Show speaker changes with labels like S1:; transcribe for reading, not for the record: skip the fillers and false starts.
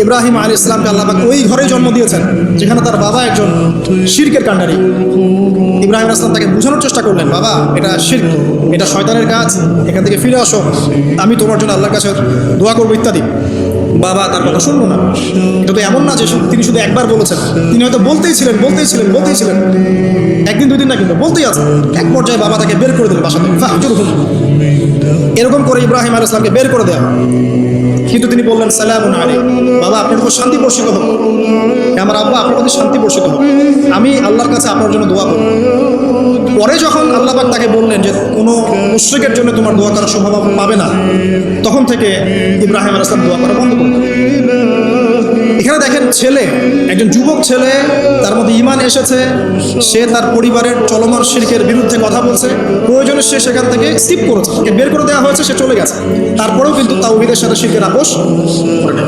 S1: ইব্রাহিম আলাইহিস সালামকে আল্লাহ পাক ওই ঘরে জন্ম দিয়েছেন যেখানে তার বাবা একজন শিরকের কাণ্ডারি। ইব্রাহিম আলাইহিস সালাম তাকে বোঝানোর চেষ্টা করলেন, বাবা এটা শিরক, এটা শয়তানের কাজ, এখান থেকে ফিরে আসো, আমি তোমার জন্য আল্লাহর কাছে দোয়া করবো ইত্যাদি। বাবা তার কথা শুনলো না। এটা তো এমন না যে তিনি শুধু একবার বলেছেন, তিনি হয়তো বলতেই ছিলেন একদিন দুই দিন না, কিন্তু বলতেই আছে। এক পর্যায়ে বাবা তাকে বের করে দিল বাসা থেকে, ফাহজুরহুম। এরকম করে ইব্রাহিম আলাইহিস সালামকে বের করে দেয়া। কিন্তু তিনি বললেন, সালামুন আলাইকুম, বাবা আপনার উপর শান্তি বর্ষিত হোক, আমার আব্বা আপনার প্রতি শান্তি বর্ষিত হোক, আমি আল্লাহর কাছে আপনার জন্য দোয়া করব। পরে যখন আল্লাহ পাক তাকে বললেন যে কোনো মুশরিকের জন্য তোমার দোয়া করার সম্ভাবনা পাবে না, তখন থেকে ইব্রাহিম আলাইহিস সালাম দোয়া করা বন্ধ করলেন। এখানে দেখেন, ছেলে, একজন যুবক ছেলে, তার মধ্যে ঈমান এসেছে, সে তার পরিবারের চলমান শিরকের বিরুদ্ধে কথা বলছে, প্রয়োজনে সে সেখান থেকে স্কিপ করেছে, বের করে দেওয়া হয়েছে, সে চলে গেছে, তারপরেও কিন্তু তাওহীদের সাথে শিরকের আপোষ করে না।